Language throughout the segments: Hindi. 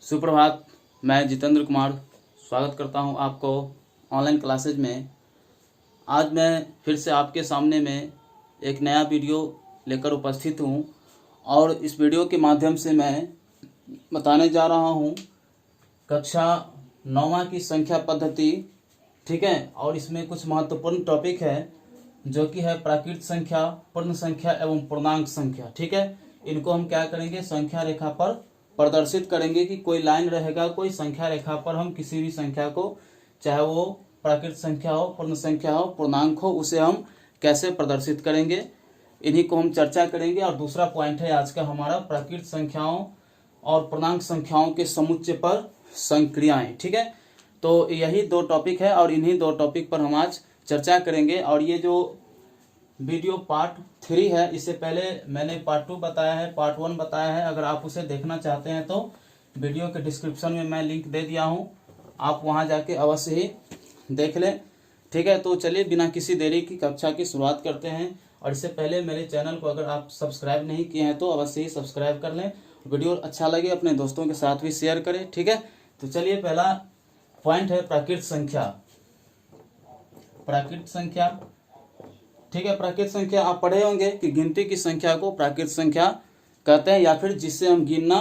सुप्रभात। मैं जितेंद्र कुमार स्वागत करता हूं आपको ऑनलाइन क्लासेज में। आज मैं फिर से आपके सामने में एक नया वीडियो लेकर उपस्थित हूं और इस वीडियो के माध्यम से मैं बताने जा रहा हूं कक्षा 9वां की संख्या पद्धति। ठीक है, और इसमें कुछ महत्वपूर्ण टॉपिक है जो कि है प्राकृत संख्या, पूर्ण संख्या एवं पूर्णांक संख्या। ठीक है, इनको हम क्या करेंगे, संख्या रेखा पर प्रदर्शित करेंगे कि कोई लाइन रहेगा, कोई संख्या रेखा पर हम किसी भी संख्या को, चाहे वो प्राकृत संख्या हो, पूर्ण संख्या हो, पूर्णांक हो, उसे हम कैसे प्रदर्शित करेंगे, इन्हीं को हम चर्चा करेंगे। और दूसरा पॉइंट है आज का हमारा प्राकृत संख्याओं और पूर्णांक संख्याओं के समुच्चय पर संक्रियाएं। ठीक है, तो यही दो टॉपिक है और इन्हीं दो टॉपिक पर हम आज चर्चा करेंगे। और ये जो वीडियो पार्ट 3 है, इससे पहले मैंने पार्ट 2 बताया है, पार्ट 1 बताया है। अगर आप उसे देखना चाहते हैं तो वीडियो के डिस्क्रिप्शन में मैं लिंक दे दिया हूं, आप वहां जाके अवश्य ही देख लें। ठीक है, तो चलिए बिना किसी देरी की कक्षा की शुरुआत करते हैं। और इससे पहले मेरे चैनल को अगर आप सब्सक्राइब नहीं किए हैं तो अवश्य ही सब्सक्राइब कर लें। वीडियो अच्छा लगे अपने दोस्तों के साथ भी शेयर करें। ठीक है, तो चलिए पहला पॉइंट है प्राकृत संख्या। प्राकृत संख्या, ठीक है, प्राकृत संख्या आप पढ़े होंगे कि गिनती की संख्या को प्राकृत संख्या कहते हैं या फिर जिससे हम गिनना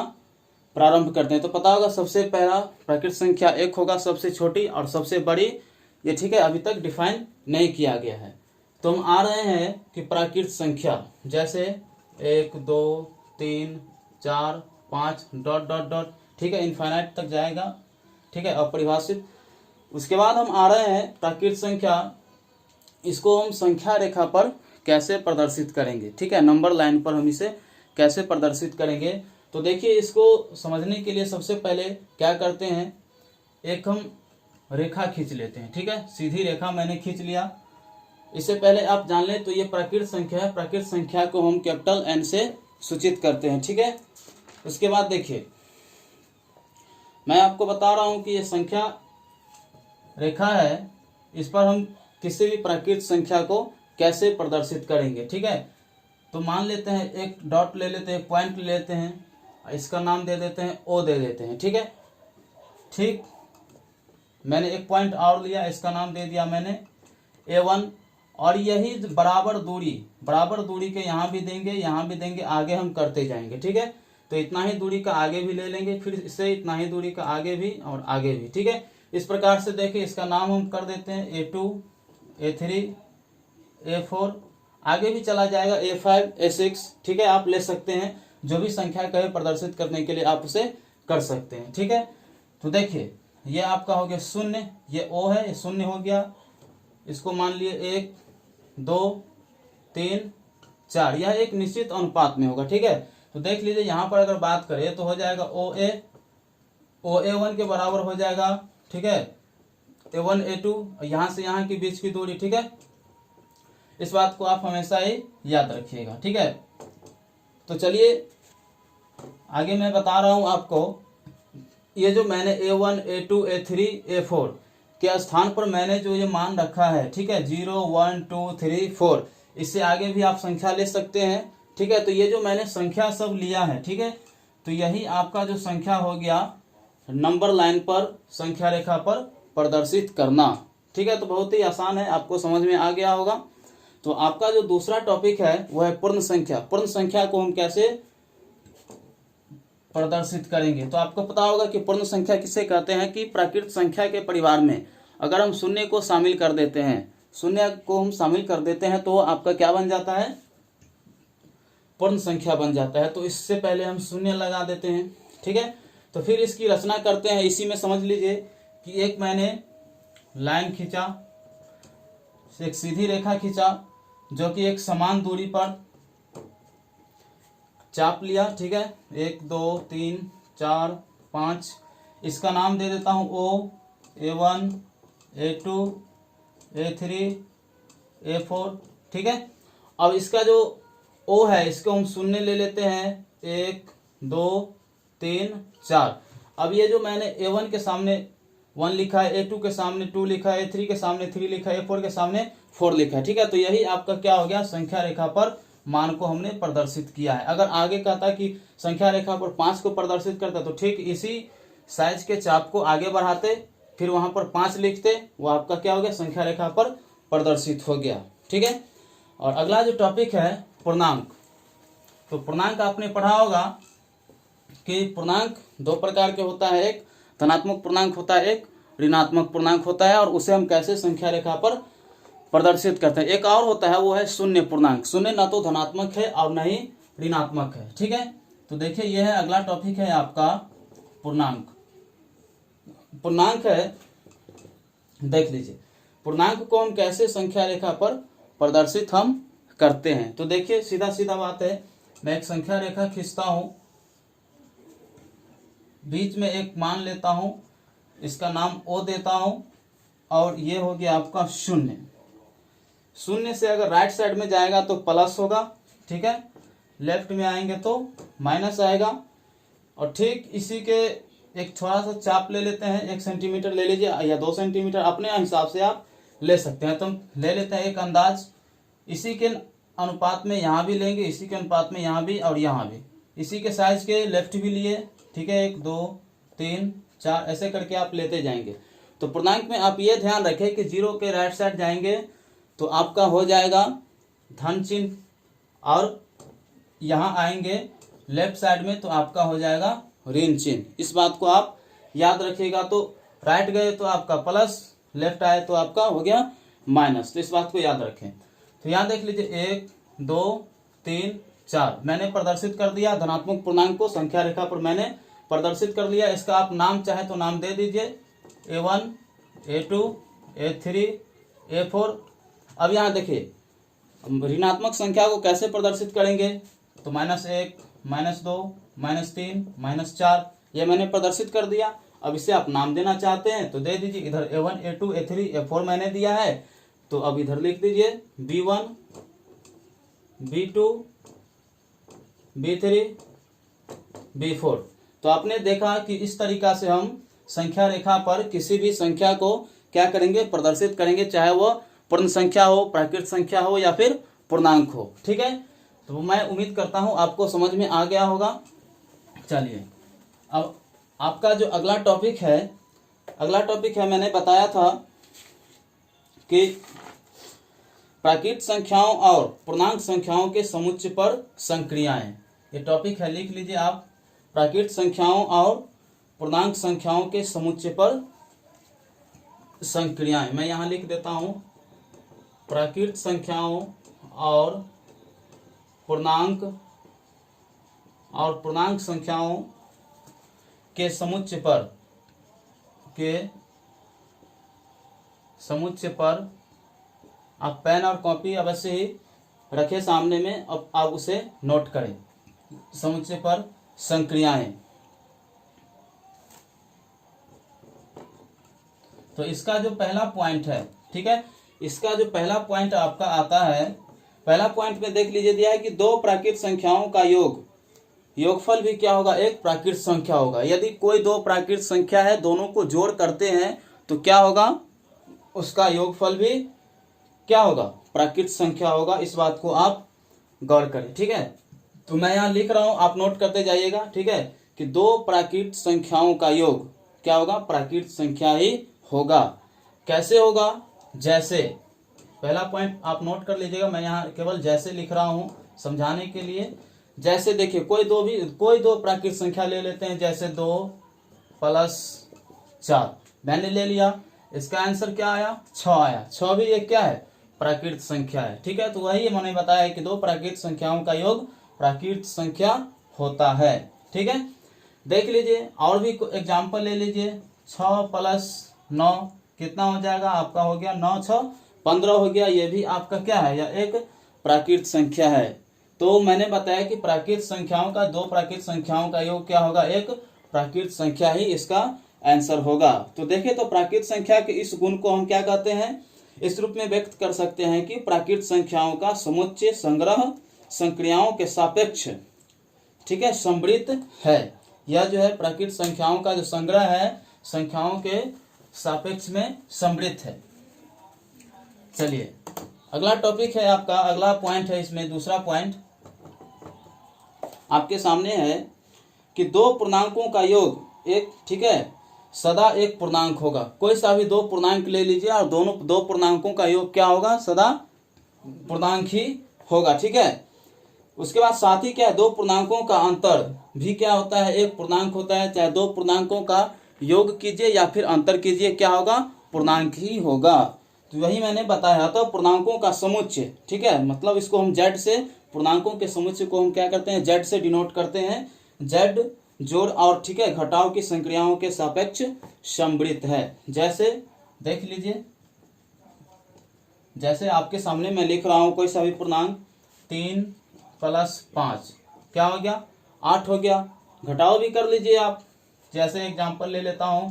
प्रारंभ करते हैं। तो पता होगा सबसे पहला प्राकृत संख्या 1 होगा, सबसे छोटी और सबसे बड़ी। ये ठीक है, अभी तक डिफाइन नहीं किया गया है। तो हम आ रहे हैं कि प्राकृत संख्या जैसे 1 2 3 4 5 डॉट डॉट डॉट, ठीक है, इनफाइनाइट तक जाएगा। ठीक है, अपरिभाषित। उसके बाद हम आ रहे हैं प्राकृत संख्या, इसको हम संख्या रेखा पर कैसे प्रदर्शित करेंगे। ठीक है, नंबर लाइन पर हम इसे कैसे प्रदर्शित करेंगे। तो देखिए, इसको समझने के लिए सबसे पहले क्या करते हैं, एक हम रेखा खींच लेते हैं। ठीक है, सीधी रेखा मैंने खींच लिया। इससे पहले आप जान लें तो ये प्राकृत संख्या है। प्राकृत संख्या को हम कैपिटल N से सूचित करते हैं। ठीक है, उसके बाद देखिए मैं आपको बता रहा हूं कि ये संख्या रेखा है, इस पर हम किसी भी प्राकृत संख्या को कैसे प्रदर्शित करेंगे। ठीक है, तो मान लेते हैं एक डॉट ले लेते हैं, पॉइंट ले लेते हैं, इसका नाम दे देते हैं O दे देते हैं। ठीक है, ठीक, मैंने एक पॉइंट और लिया, इसका नाम दे दिया मैंने A1। और यही बराबर दूरी के यहाँ भी देंगे, यहाँ भी देंगे, आगे हम करते जाएंगे। ठीक है, तो इतना ही दूरी का आगे भी ले लेंगे, फिर इससे इतना ही दूरी का आगे भी और आगे भी। ठीक है, इस प्रकार से देखिए इसका नाम हम कर देते हैं A2 A3 A4, आगे भी चला जाएगा A5 A6। ठीक है, आप ले सकते हैं, जो भी संख्या कहे प्रदर्शित करने के लिए आप उसे कर सकते हैं। ठीक है, तो देखिए ये आपका हो गया 0, ये O है, ये 0 हो गया। इसको मान लिए 1 2 3 4, यह एक निश्चित अनुपात में होगा। ठीक है, तो देख लीजिए यहाँ पर अगर बात करें तो हो जाएगा OA1 के बराबर हो जाएगा। ठीक है, A1 A2, यहाँ से यहाँ के बीच की दूरी। ठीक है, इस बात को आप हमेशा ही याद रखिएगा। ठीक है, तो चलिए आगे मैं बता रहा हूं आपको, ये जो मैंने A1 A2 A3 A4 के स्थान पर मैंने जो ये मान रखा है, ठीक है, 0 1 2 3 4, इससे आगे भी आप संख्या ले सकते हैं। ठीक है, तो ये जो मैंने संख्या सब लिया है, ठीक है, तो यही आपका जो संख्या हो गया नंबर लाइन पर संख्या रेखा पर प्रदर्शित करना। ठीक है, तो बहुत ही आसान है, आपको समझ में आ गया होगा। तो आपका जो दूसरा टॉपिक है वो है पूर्ण संख्या। पूर्ण संख्या को हम कैसे प्रदर्शित करेंगे, तो आपको पता होगा कि पूर्ण संख्या किसे कहते हैं कि प्राकृत संख्या के परिवार में अगर हम शून्य को शामिल कर देते हैं, शून्य को हम शामिल कर देते हैं तो आपका क्या बन जाता है, पूर्ण संख्या बन जाता है। तो इससे पहले हम शून्य लगा देते हैं। ठीक है, तो फिर इसकी रचना करते हैं। इसी में समझ लीजिए कि एक मैंने लाइन खींचा, एक सीधी रेखा खींचा जो कि एक समान दूरी पर चाप लिया। ठीक है, 1 2 3 4 5, इसका नाम दे देता हूं O, A1 A2 A3 A4। ठीक है, अब इसका जो O है इसको हम शून्य ले लेते हैं, 1 2 3 4। अब ये जो मैंने A1 के सामने 1 लिखा है, A2 के सामने 2 लिखा है, A3 के सामने 3 लिखा है, A4 के सामने 4 लिखा है। ठीक है, तो यही आपका क्या हो गया, संख्या रेखा पर मान को हमने प्रदर्शित किया है। अगर आगे कहता कि संख्या रेखा पर 5 को प्रदर्शित करता तो ठीक इसी साइज के चाप को आगे बढ़ाते, फिर वहां पर 5 लिखते, वो आपका क्या हो गया, संख्या रेखा पर प्रदर्शित हो गया। ठीक है। और अगला जो टॉपिक है पूर्णांक। तो पूर्णांक आपने पढ़ा होगा कि पूर्णांक 2 प्रकार के होता है, एक धनात्मक पूर्णांक होता है, एक ऋणात्मक पूर्णांक होता है, और उसे हम कैसे संख्या रेखा पर प्रदर्शित करते हैं। एक और होता है वो है शून्य पूर्णांक। शून्य न तो धनात्मक है और न ही ऋणात्मक है। ठीक है। तो देखिए यह है अगला टॉपिक है आपका पूर्णांक। पूर्णांक है, देख लीजिए पूर्णांक को हम कैसे संख्या रेखा पर प्रदर्शित हम करते हैं। तो देखिए सीधा सीधा बात है, मैं एक संख्या रेखा खींचता हूं, बीच में एक मान लेता हूं, इसका नाम ओ देता हूं, और ये हो गया आपका शून्य। शून्य से अगर राइट साइड में जाएगा तो प्लस होगा, ठीक है, लेफ्ट में आएंगे तो माइनस आएगा। और ठीक इसी के एक थोड़ा सा चाप ले लेते हैं, 1 सेंटीमीटर ले लीजिए या 2 सेंटीमीटर, अपने हिसाब से आप ले सकते हैं। तो ले लेते हैं एक अंदाज, इसी के अनुपात में यहाँ भी लेंगे, इसी के अनुपात में यहाँ भी और यहाँ भी, इसी के साइज के लेफ्ट भी लिए, ठीक है, 1 2 3 4 ऐसे करके आप लेते जाएंगे। तो पूर्णांक में आप ये ध्यान रखें कि 0 के राइट साइड जाएंगे तो आपका हो जाएगा धन चिन्ह, और यहाँ आएंगे लेफ्ट साइड में तो आपका हो जाएगा ऋण चिन्ह। इस बात को आप याद रखिएगा। तो राइट गए तो आपका प्लस, लेफ्ट आए तो आपका हो गया माइनस। तो इस बात को याद रखें। तो यहाँ देख लीजिए 1 2 3 4 मैंने प्रदर्शित कर दिया। धनात्मक पूर्णांक को संख्या रेखा पर मैंने प्रदर्शित कर लिया। इसका आप नाम चाहे तो नाम दे दीजिए, A1 A2 A3 A4। अब यहाँ देखिए ऋणात्मक संख्या को कैसे प्रदर्शित करेंगे, तो -1 -2 -3 -4 ये मैंने प्रदर्शित कर दिया। अब इसे आप नाम देना चाहते हैं तो दे दीजिए। इधर A1 A2 A3 A4 मैंने दिया है, तो अब इधर लिख दीजिए B1 B2 B3 B4। तो आपने देखा कि इस तरीका से हम संख्या रेखा पर किसी भी संख्या को क्या करेंगे, प्रदर्शित करेंगे, चाहे वो पूर्ण संख्या हो, प्राकृत संख्या हो या फिर पूर्णांक हो। ठीक है। तो मैं उम्मीद करता हूं आपको समझ में आ गया होगा। चलिए अब आपका जो अगला टॉपिक है मैंने बताया था कि प्राकृत संख्याओं और पूर्णांक संख्याओं के समुच्चय पर संक्रियाएं। ये टॉपिक है, लिख लीजिए आप, प्राकृत संख्याओं और पूर्णांक संख्याओं के समुच्चय पर संक्रियाएं। मैं यहाँ लिख देता हूं, प्राकृत संख्याओं और पूर्णांक संख्याओं के समुच्चय पर आप पेन और कॉपी अवश्य ही रखें सामने में। अब आप उसे नोट करें। समुच्चय पर संक्रियाएं, तो इसका जो पहला पॉइंट है, ठीक है, इसका जो पहला पॉइंट आपका आता है, पहला पॉइंट में देख लीजिए दिया है कि 2 प्राकृत संख्याओं का योगफल भी क्या होगा, एक प्राकृत संख्या होगा। यदि कोई 2 प्राकृत संख्या है, दोनों को जोड़ करते हैं तो क्या होगा, उसका योगफल भी क्या होगा, प्राकृत संख्या होगा। इस बात को आप गौर करें। ठीक है। तो मैं यहाँ लिख रहा हूं, आप नोट करते जाइएगा। ठीक है, कि 2 प्राकृत संख्याओं का योग क्या होगा, प्राकृत संख्या ही होगा। कैसे होगा, जैसे, पहला पॉइंट आप नोट कर लीजिएगा। मैं यहाँ केवल जैसे लिख रहा हूं समझाने के लिए। जैसे देखिए कोई दो प्राकृत संख्या ले लेते हैं, जैसे 2 + 4 मैंने ले लिया। इसका आंसर क्या आया, 6 आया। 6 भी एक क्या है, प्राकृत संख्या है। ठीक है। तो वही मैंने बताया कि 2 प्राकृत संख्याओं का योग प्राकृत संख्या होता है। ठीक है। देख लीजिए और भी एग्जाम्पल ले लीजिए। 6 + 9 कितना हो जाएगा, आपका हो गया 9 6 15 हो गया। ये भी आपका क्या है, यह एक प्राकृत संख्या है। तो मैंने बताया कि प्राकृत संख्याओं का 2 प्राकृत संख्याओं का योग क्या होगा, एक प्राकृत संख्या ही इसका आंसर होगा। तो देखिए, तो प्राकृत संख्या के इस गुण को हम क्या कहते हैं, इस रूप में व्यक्त कर सकते हैं कि प्राकृत संख्याओं का समुच्चय संग्रह संक्रियाओं के सापेक्ष, ठीक है, समृद्ध है। यह जो है प्राकृत संख्याओं का जो संग्रह है, संख्याओं के सापेक्ष में समृद्ध है। चलिए अगला टॉपिक है आपका, अगला पॉइंट है इसमें, दूसरा पॉइंट आपके सामने है कि 2 पूर्णांकों का योग एक, ठीक है, सदा एक पूर्णांक होगा। कोई सा भी दो पूर्णांक ले लीजिए और दोनों दो पूर्णांकों का योग क्या होगा, सदा पूर्णांक ही होगा, ठीक है। उसके बाद साथ ही क्या है, दो पूर्णांकों का अंतर भी क्या होता है, एक पूर्णांक होता है। चाहे दो पूर्णांकों का योग कीजिए या फिर अंतर कीजिए, क्या होगा, पूर्णांक ही होगा। तो वही मैंने बताया था, पूर्णांकों का समुच्चय, ठीक है, मतलब इसको हम जेड से, पूर्णांकों के समुच्चय को हम क्या करते हैं, जेड से डिनोट करते हैं। जेड जोड़ और, ठीक है, घटाव की संक्रियाओं के सापेक्ष समवृत्त है। जैसे देख लीजिए, जैसे आपके सामने मैं लिख रहा हूं कोई सा भी पूर्णांक, 3 + 5 क्या हो गया, 8 हो गया। घटाव भी कर लीजिए आप, जैसे एग्जांपल ले लेता हूं,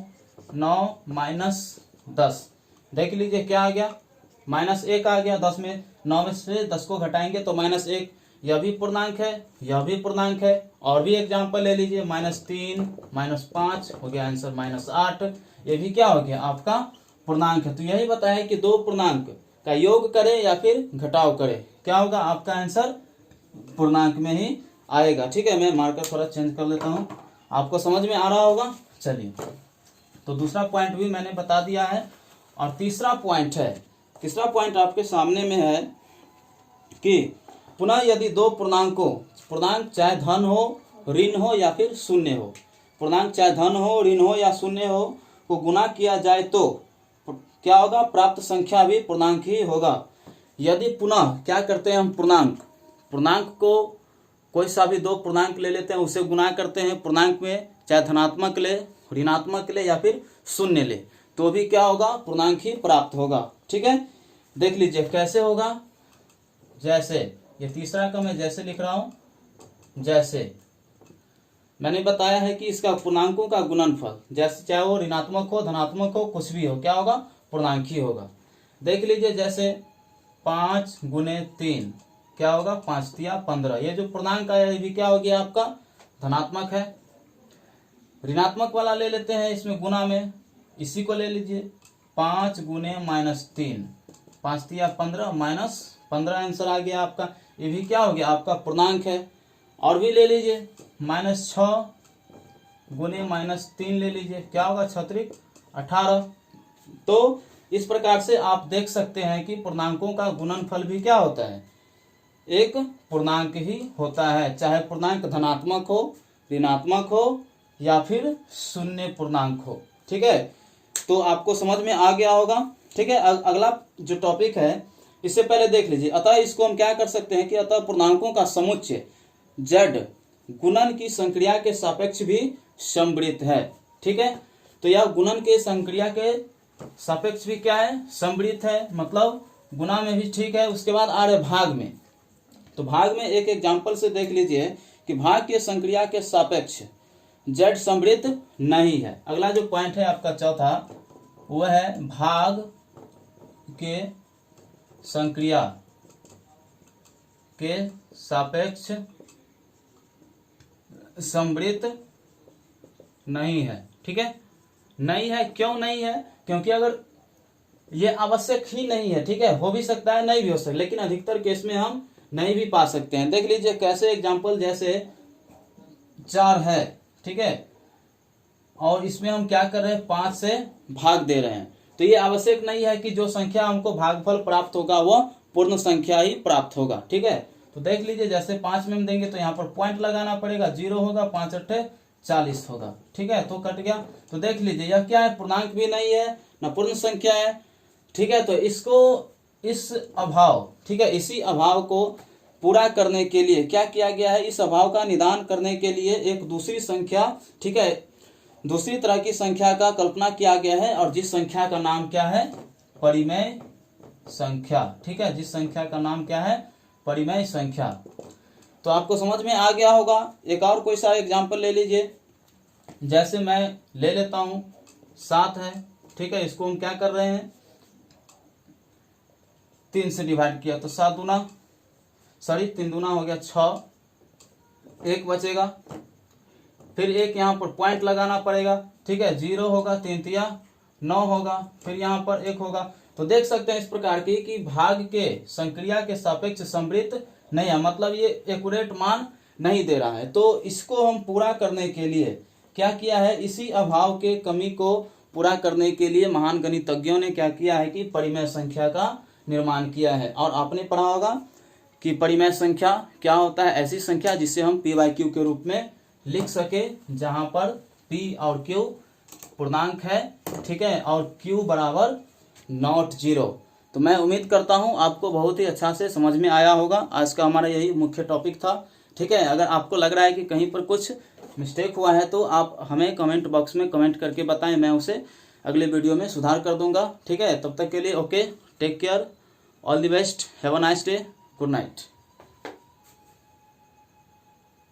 9 - 10, देख लीजिए क्या आ गया, -1 आ गया। 10 में 9 में से 10 को घटाएंगे तो -1, यह भी पूर्णांक है, यह भी पूर्णांक है। और भी एग्जांपल ले लीजिए, -3 - 5 हो गया आंसर -8, ये भी क्या हो गया, आपका पूर्णांक है। तो यही बताया कि दो पूर्णांक का योग करें या फिर घटाव करें, क्या होगा, आपका आंसर पूर्णांक में ही आएगा, ठीक है। मैं मार्कर थोड़ा चेंज कर लेता हूं, आपको समझ में आ रहा होगा। चलिए, तो दूसरा पॉइंट भी मैंने बता दिया है। और तीसरा पॉइंट है, तीसरा पॉइंट आपके सामने में है कि पुनः यदि दो पूर्णांकों, पूर्णांक चाहे धन हो, ऋण हो या फिर शून्य हो, पूर्णांक चाहे धन हो, ऋण हो या शून्य हो, को गुणा किया जाए तो क्या होगा, प्राप्त संख्या भी पूर्णांक ही होगा। यदि पुनः क्या करते हैं हम, पूर्णांक को कोई सा भी दो पूर्णांक ले लेते हैं, उसे गुणा करते हैं पूर्णांक में, चाहे धनात्मक ले, ऋणात्मक ले या फिर शून्य ले, तो भी क्या होगा, पूर्णांक ही प्राप्त होगा, ठीक है। देख लीजिए कैसे होगा, जैसे ये तीसरा का मैं जैसे लिख रहा हूं, जैसे मैंने बताया है कि इसका पूर्णांकों का गुणनफल, जैसे चाहे वो ऋणात्मक हो, धनात्मक हो, कुछ भी हो, क्या होगा, पूर्णांक ही होगा। देख लीजिए जैसे 5 × 3 क्या होगा, 5 × 15, ये जो पूर्णांक आया ये भी क्या हो गया, आपका धनात्मक है। ऋणात्मक वाला ले लेते हैं इसमें गुणा में, इसी को ले लीजिए, 5 × -3, 5 × 15 -15 आंसर आ गया आपका, ये भी क्या हो गया, आपका पूर्णांक है। और भी ले लीजिए, -6 × -3 ले लीजिए, क्या होगा, 6 × 18। तो इस प्रकार से आप देख सकते हैं कि पूर्णांकों का गुणनफल भी क्या होता है, एक पूर्णांक ही होता है, चाहे पूर्णांक धनात्मक हो, ऋणात्मक हो या फिर शून्य पूर्णांक हो, ठीक है। तो आपको समझ में आ गया होगा, ठीक है। अगला जो टॉपिक है, इससे पहले देख लीजिए, अतः इसको हम क्या कर सकते हैं कि अतः पूर्णांकों का समुच्चय जेड गुणन की संक्रिया के सापेक्ष भी समवृत्त है, ठीक है। तो यह गुणन के संक्रिया के सापेक्ष भी क्या है, समवृत्त है, मतलब गुणा में भी ठीक है। उसके बाद आ रहे भाग में, तो भाग में एक एग्जांपल से देख लीजिए कि भाग के संक्रिया के सापेक्ष जेड समवृत्त नहीं है। अगला जो पॉइंट है आपका चौथा, वह है भाग के संक्रिया के सापेक्ष समवृत्त नहीं है, ठीक है। नहीं है, क्यों नहीं है, क्योंकि अगर ये आवश्यक ही नहीं है, ठीक है, हो भी सकता है नहीं भी हो सकता, लेकिन अधिकतर केस में हम नहीं भी पा सकते हैं। देख लीजिए कैसे एग्जांपल, जैसे 4 है, ठीक है, और इसमें हम क्या कर रहे हैं, 5 से भाग दे रहे हैं, तो ये आवश्यक नहीं है कि जो संख्या हमको भागफल प्राप्त होगा वह पूर्ण संख्या ही प्राप्त होगा, ठीक है। तो देख लीजिए जैसे 5 में हम देंगे तो यहाँ पर पॉइंट लगाना पड़ेगा, 0 होगा, 5 × 8 = 40 होगा, ठीक है, तो कट गया। तो देख लीजिए यह क्या है, पूर्णांक भी नहीं है, न पूर्ण संख्या है, ठीक है। तो इसको, इस अभाव, ठीक है, इसी अभाव को पूरा करने के लिए क्या किया गया है, इस अभाव का निदान करने के लिए एक दूसरी संख्या, ठीक है, दूसरी तरह की संख्या का कल्पना किया गया है, और जिस संख्या का नाम क्या है, परिमेय संख्या, ठीक है, जिस संख्या का नाम क्या है, परिमेय संख्या। तो आपको समझ में आ गया होगा। एक और कोई सा एग्जांपल ले लीजिए, जैसे मैं ले लेता हूं 7 है, ठीक है, इसको हम क्या कर रहे हैं, 3 से डिवाइड किया तो 3 दूना हो गया 6, 1 बचेगा, फिर एक यहाँ पर पॉइंट लगाना पड़ेगा, ठीक है, 0 होगा, 3 × 9 होगा, फिर यहाँ पर 1 होगा। तो देख सकते हैं इस प्रकार की कि भाग के संक्रिया के सापेक्ष समवृत्त नहीं है, मतलब ये एक्यूरेट मान नहीं दे रहा है। तो इसको हम पूरा करने के लिए क्या किया है, इसी अभाव के कमी को पूरा करने के लिए महान गणितज्ञों ने क्या किया है कि परिमेय संख्या का निर्माण किया है। और आपने पढ़ा होगा कि परिमेय संख्या क्या होता है, ऐसी संख्या जिसे हम p बाई क्यू के रूप में लिख सके, जहां पर p और q पूर्णांक है, ठीक है, और q बराबर नॉट जीरो। तो मैं उम्मीद करता हूं आपको बहुत ही अच्छा से समझ में आया होगा। आज का हमारा यही मुख्य टॉपिक था, ठीक है। अगर आपको लग रहा है कि कहीं पर कुछ मिस्टेक हुआ है तो आप हमें कमेंट बॉक्स में कमेंट करके बताएं, मैं उसे अगले वीडियो में सुधार कर दूंगा, ठीक है। तब तक के लिए okay, take care, all the best, have a nice day, good night.